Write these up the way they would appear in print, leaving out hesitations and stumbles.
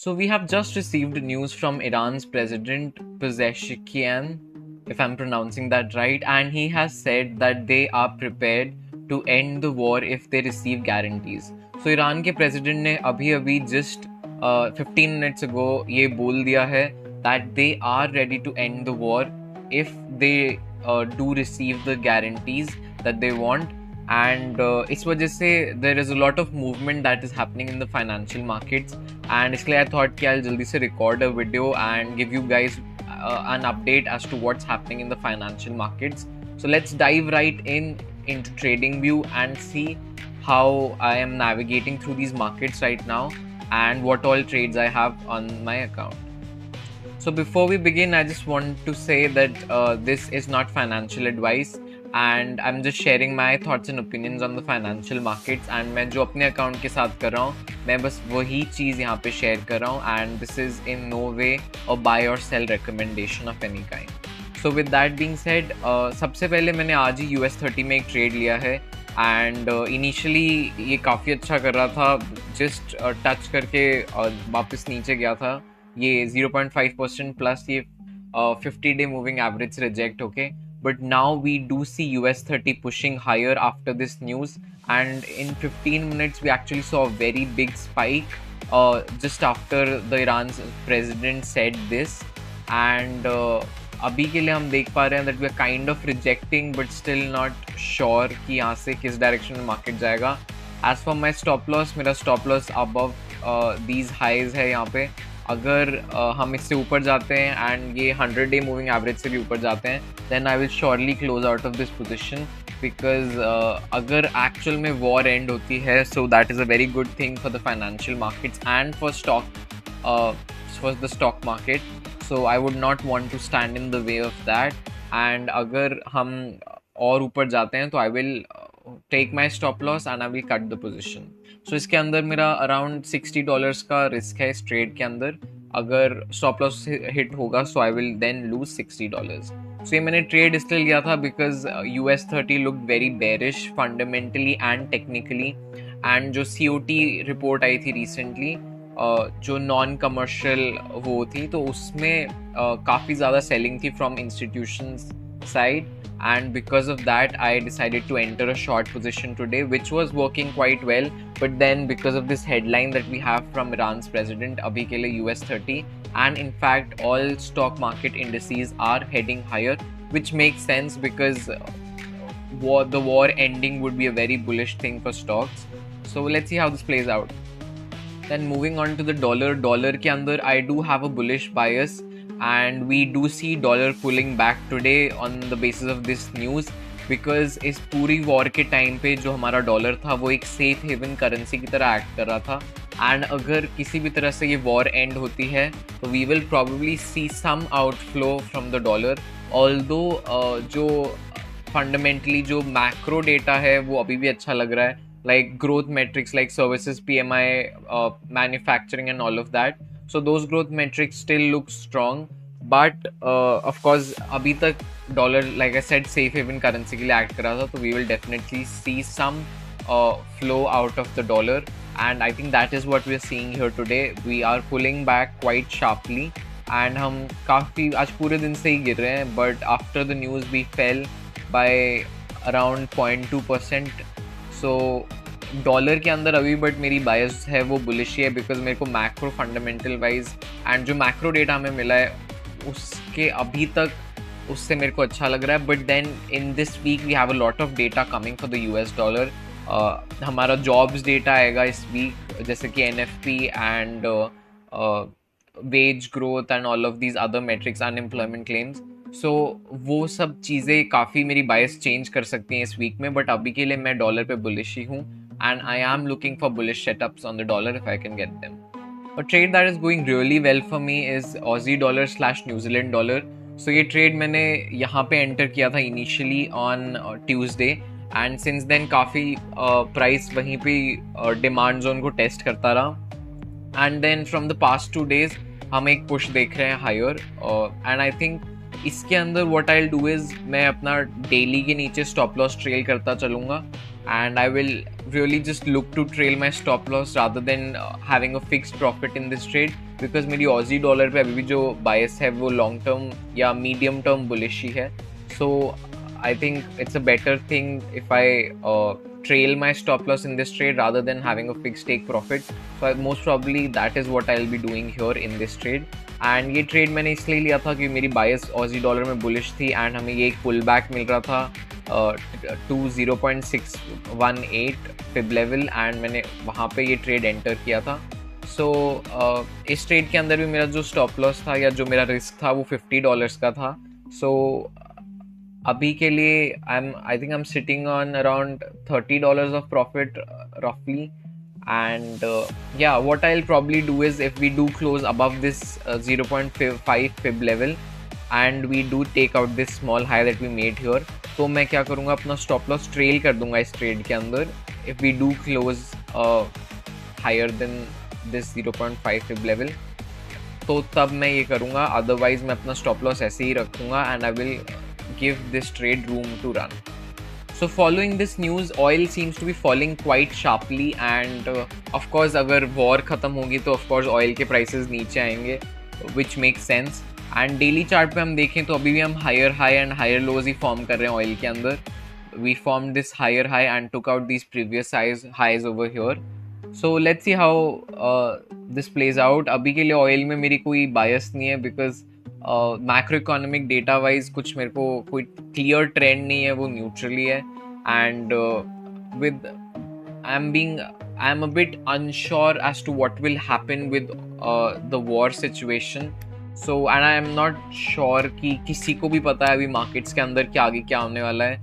So we have just received news from Iran's President Pezeshkian, if I'm pronouncing that right, and he has said that they are prepared to end the war if they receive guarantees. So Iran के president ने अभी just 15 minutes ago ये बोल दिया है that they are ready to end the war if they do receive the guarantees that they want. And इस वजह से there is a lot of movement that is happening in the financial markets, and इसलिए I thought कि I'll जल्दी से record a video and give you guys an update as to what's happening in the financial markets. So let's dive right into TradingView and see how I am navigating through these markets right now and what all trades I have on my account. So before we begin, I just want to say that this is not financial advice, and I'm just sharing my thoughts and opinions on the financial markets. And मैं जो अपने account के साथ कर रहा हूँ, मैं बस वही चीज़ यहाँ पे share कर रहा हूँ, and this is in no way a buy or sell recommendation of any kind. So with that being said, सबसे पहले मैंने आज ही US30 में एक ट्रेड लिया है, एंड इनिशियली ये काफ़ी अच्छा कर रहा था, जस्ट टच करके वापस नीचे गया था, ये 0.5% प्लस ये 50-day moving average से reject होके, but now we do see US30 pushing higher after this news, and in 15 minutes we actually saw a very big spike just after the Iran's president said this, and अभी के लिए हम देख पा रहे हैं that we are kind of rejecting but still not sure कि यहाँ से किस डायरेक्शन में मार्केट जाएगा. As for my stop loss, मेरा stop loss above these highs है यहाँ पे. अगर हम इससे ऊपर जाते हैं एंड ये 100-day मूविंग एवरेज से भी ऊपर जाते हैं, then I will surely close out of this position, because अगर एक्चुअल में वॉर एंड होती है, so that is a very good thing for the financial markets and for the stock market. So I would not want to stand in the way of that, and अगर हम और ऊपर जाते हैं तो I will take my stop loss and I will cut the position. सो इसके अंदर मेरा अराउंड $60 का रिस्क है इस ट्रेड के अंदर. अगर स्टॉप लॉस हिट होगा सो आई विल देन लूज $60. सो ये मैंने ट्रेड इसलिए लिया था because US30 look very bearish fundamentally and technically, and जो COT रिपोर्ट आई थी रिसेंटली जो नॉन कमर्शियल वो थी, तो उसमें काफ़ी ज़्यादा सेलिंग थी from institutions side, and because of that I decided to enter a short position today, which was working quite well. But then because of this headline that we have from Iran's president abhi ke liye US30, and in fact all stock market indices are heading higher, which makes sense because the war ending would be a very bullish thing for stocks. So let's see how this plays out. Then moving on to the dollar ke andar I do have a bullish bias, and we do see dollar pulling back today on the basis of this news, because इस पूरी war के time पे जो हमारा dollar था वो एक safe haven currency की तरह एक्ट कर रहा था, एंड अगर किसी भी तरह से ये वॉर एंड होती है तो we will probably see some outflow from the dollar. Although जो फंडामेंटली जो मैक्रो डेटा है वो अभी भी अच्छा लग रहा है, like growth metrics like services, PMI, manufacturing and all of that. So those growth metrics still look strong, but of course अभी तक dollar, like I said, safe haven currency के लिए act कर रहा था, तो we will definitely see some flow out of the dollar, and I think that is what we are seeing here today. We are pulling back quite sharply, and हम काफ़ी आज पूरे दिन से ही गिर रहे हैं, but after the news we fell by around 0.2%. So dollar के अंदर अभी बट मेरी बायस है वो बुलिश है, बिकॉज मेरे को मैक्रो फंडामेंटल वाइज एंड जो मैक्रो डेटा हमें मिला है उसके अभी तक उससे मेरे को अच्छा लग रहा है. But then in this week we have a lot of data coming for the US dollar. हमारा जॉब्स डेटा आएगा इस वीक, जैसे कि NFP and wage growth and all of these other metrics, unemployment claims. So वो सब चीज़ें काफ़ी मेरी बायस चेंज कर सकती हैं इस वीक में, बट अभी के लिए मैं डॉलर पे बुलिश ही हूँ, and I am looking for bullish setups on the dollar if I can get them. A trade that is going really well for me is Aussie dollar / New Zealand dollar. So ये trade मैंने यहाँ पे enter किया था initially on Tuesday, and since then काफ़ी price वहीं पे demand zone को test करता रहा, and then from the past 2 days हम एक push देख रहे हैं higher, and I think इसके अंदर what I'll do is मैं अपना daily के नीचे stop loss trail करता चलूँगा, and I will really just look to trail my stop loss rather than having a fixed profit in this trade, because मेरी Aussie dollar पे अभी भी जो bias है वो long term या medium term bullish ही है. So I think it's a better thing if I trail my stop loss in this trade rather than having a fixed take profit. So most probably that is what I'll be doing here in this trade. And ये trade मैंने इसलिए लिया था कि मेरी bias Aussie dollar में bullish थी and हमें ये एक pullback मिल रहा था to 0.618 फिब लेवल, एंड मैंने वहाँ पे ये ट्रेड एंटर किया था. सो इस ट्रेड के अंदर भी मेरा जो स्टॉप लॉस था या जो मेरा रिस्क था वो $50 का था. सो अभी के लिए I think I am sitting on around $30 of profit रफली. And what I'll probably do is, if we do close above this 0.5 fib level and we do take out this small high that we made here, तो मैं क्या करूँगा, अपना stop loss trail कर दूंगा इस trade के अंदर. if we do close higher than this 0.5 fib level, तो तब मैं ये करूँगा. अदरवाइज मैं अपना स्टॉप लॉस ऐसे ही रखूँगा and I will give this trade room to run. So following this news, oil seems to be falling quite sharply, and of course अगर war ख़त्म होगी तो of course oil के prices नीचे आएंगे, which makes sense. And daily chart पे हम देखें तो अभी भी हम higher high and higher lows he form कर रहे हैं oil के अंदर. We formed this higher high and took out these previous highs over here. So let's see how this plays out. अभी के लिए oil में मेरी कोई bias नहीं है, because macro economic data wise कुछ मेरे को कोई क्लियर ट्रेंड नहीं है, वो न्यूट्रली है. And with I am a bit unsure as to what will happen with the war situation. So and I am not sure कि किसी को भी पता है अभी मार्केट्स के अंदर क्या आगे क्या होने वाला है.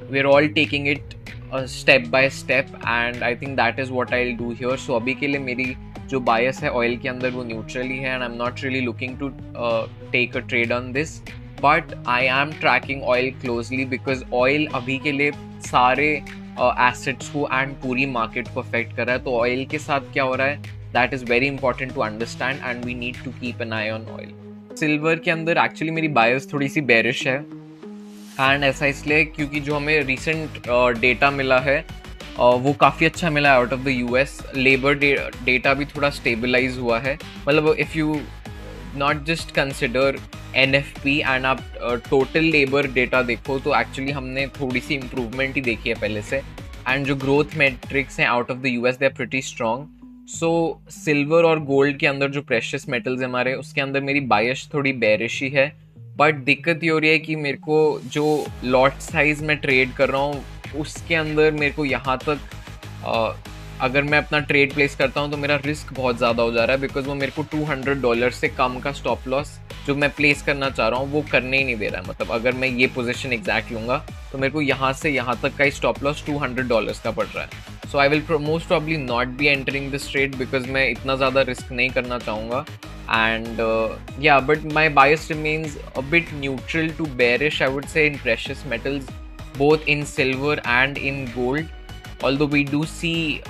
We are all taking it step by step, and I think that is what I will do here. So अभी के लिए मेरी जो बायस है ऑयल के अंदर वो न्यूट्रली है, and I am not really looking to take a trade on this. But I am tracking oil closely, because oil अभी के लिए सारे एसेट्स को एंड पूरी मार्केट को अफेक्ट कर रहा है. तो ऑयल के साथ क्या हो रहा है, that is very important to understand, and we need to keep an eye on oil. Silver के अंदर एक्चुअली मेरी बायस थोड़ी सी बेरिश है, एंड ऐसा इसलिए क्योंकि जो हमें रिसेंट डेटा मिला है वो काफ़ी अच्छा मिला है out of the US. Labour data भी थोड़ा स्टेबलाइज हुआ है. मतलब if you not just consider NFP and आप टोटल लेबर डेटा देखो, तो एक्चुअली हमने थोड़ी सी इम्प्रूवमेंट ही देखी है पहले से. एंड जो ग्रोथ मेट्रिक्स हैं out of the US, they are pretty strong. So silver और गोल्ड के अंदर जो प्रेशियस मेटल्स हैं हमारे, उसके अंदर मेरी बायस थोड़ी बेरिश ही है. बट दिक्कत ये हो रही है कि मेरे को जो लॉट साइज में ट्रेड कर रहा हूँ उसके अंदर मेरे को यहाँ तक अगर मैं अपना ट्रेड प्लेस करता हूँ तो मेरा रिस्क बहुत ज़्यादा हो जा रहा है, बिकॉज वो मेरे को $200 से कम का स्टॉप लॉस जो मैं प्लेस करना चाह रहा हूँ वो करने ही नहीं दे रहा है. मतलब अगर मैं ये पोजीशन एग्जैक्ट लूँगा तो मेरे को यहाँ से यहाँ तक का ही स्टॉप लॉस $200 का पड़ रहा है. So I will most probably not be entering this trade, because मैं इतना ज़्यादा रिस्क नहीं करना चाहूँगा. And but my bias remains a bit neutral to bearish, I would say, in precious metals, both in silver and in gold. Although we do see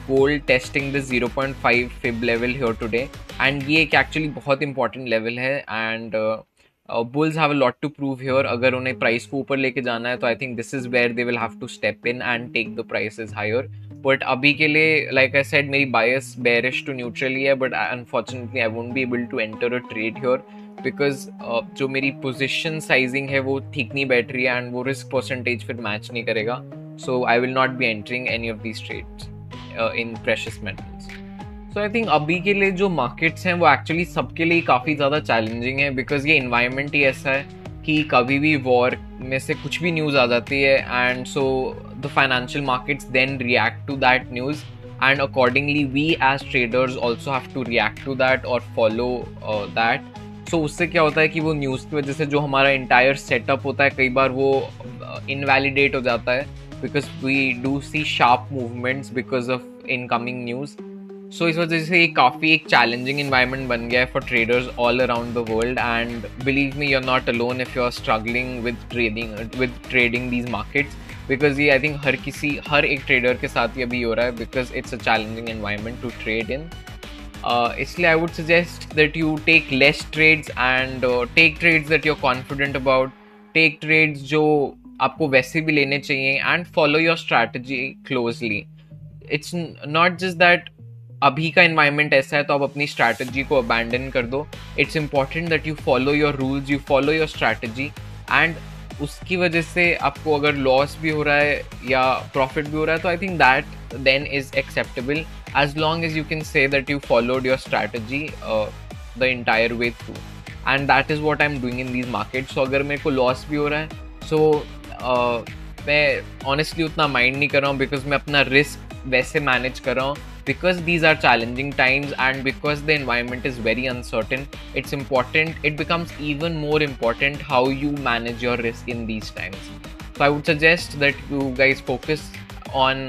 gold testing the 0.5 fib level here today, and ये एक actually बहुत important level है, and bulls have a lot to prove here. अगर उन्हें price को ऊपर लेके जाना है तो I think this is where they will have to step in and take the prices higher. But अभी के लिए, like I said, मेरी bias bearish to neutral ही है, but unfortunately I won't be able to enter a trade here because जो मेरी position sizing है वो ठीक नहीं बैठ रही है, and वो risk percentage फिर match नहीं करेगा. So I will not be entering any of these trades in precious metals. So I think अभी के लिए जो markets हैं वो actually सबके लिए काफ़ी ज़्यादा challenging है, because ये environment ही ऐसा है कि कभी भी वॉर में से कुछ भी न्यूज़ आ जाती है, and so the financial markets then react to that news, and accordingly we as traders also have to react to that और फॉलो दैट. सो उससे क्या होता है कि वो न्यूज़ की वजह से जो हमारा इंटायर सेटअप होता है कई बार वो इनवैलिडेट हो जाता है, because we do see sharp movements because of incoming news. So इस वजह से ये काफ़ी एक चैलेंजिंग इन्वायरमेंट बन गया है for traders all around the world, and believe me, you are not alone if you are struggling with trading these markets, because ये आई थिंक हर एक ट्रेडर के साथ ही अभी हो रहा है, because it's a challenging environment to trade in. इसलिए I would suggest that you take less trades and take trades that you are confident about. Take trades जो आपको वैसे भी लेने चाहिए, and follow your strategy closely. It's not just that अभी का environment ऐसा है तो आप अपनी स्ट्रैटेजी को अबैंडन कर दो. It's important that you follow your rules, you follow your strategy, and उसकी वजह से आपको अगर लॉस भी हो रहा है या प्रॉफिट भी हो रहा है तो I think that then is acceptable, as long as you can say that you followed your strategy the entire way through. And that is what I'm doing in these markets. So अगर मेरे को loss भी हो रहा है so मैं honestly उतना mind नहीं कर रहा हूँ, because मैं अपना risk वैसे manage कर रहा हूँ, because these are challenging times and because the environment is very uncertain. It's important, it becomes even more important how you manage your risk in these times. So I would suggest that you guys focus on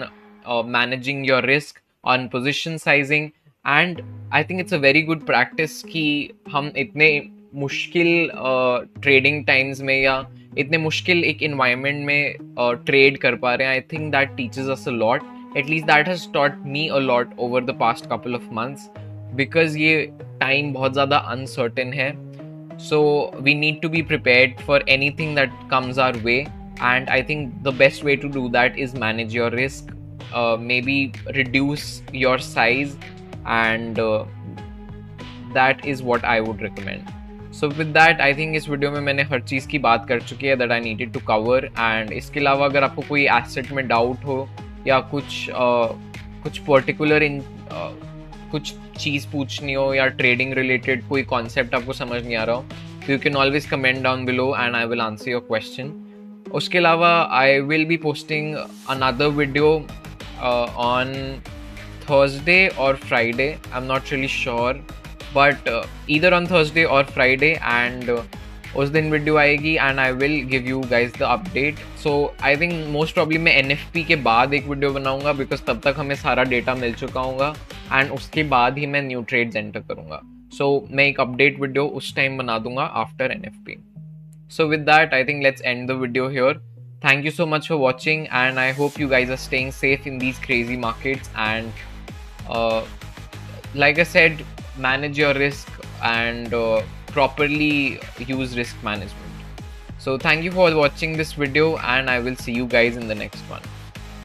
managing your risk, on position sizing, and I think it's a very good practice कि हम इतने मुश्किल trading times में या इतने मुश्किल एक environment में ट्रेड कर पा रहे हैं. I think that teaches us a lot. At least that has taught me a lot over the past couple of months, because ये time बहुत ज़्यादा uncertain है. So we need to be prepared for anything that comes our way, and I think the best way to do that is manage your risk. Maybe reduce your size, and that is what I would recommend. So with that, I think इस video में मैंने हर चीज़ की बात कर चुकी है that I needed to cover. And इसके अलावा अगर आपको कोई एसेट में डाउट हो या कुछ पर्टिकुलर कुछ चीज़ पूछनी हो या ट्रेडिंग रिलेटेड कोई कॉन्सेप्ट आपको समझ नहीं आ रहा हो, तो you can always comment down below and I will answer your question. उसके अलावा I will be posting another video on Thursday or Friday. I'm not really sure, but either on Thursday or Friday, and उस दिन video आएगी and I will give you guys the update. So I think most probably मैं NFP के बाद एक video बनाऊंगा, because तब तक हमें सारा डेटा मिल चुका होगा and उसके बाद ही मैं न्यू ट्रेड्स एंटर करूंगा. So मैं एक अपडेट वीडियो उस टाइम बना दूंगा after NFP. So with that, I think let's end the video here. Thank you so much for watching, and I hope you guys are staying safe in these crazy markets, and like I said, manage your risk and properly use risk management. So thank you for watching this video, and I will see you guys in the next one.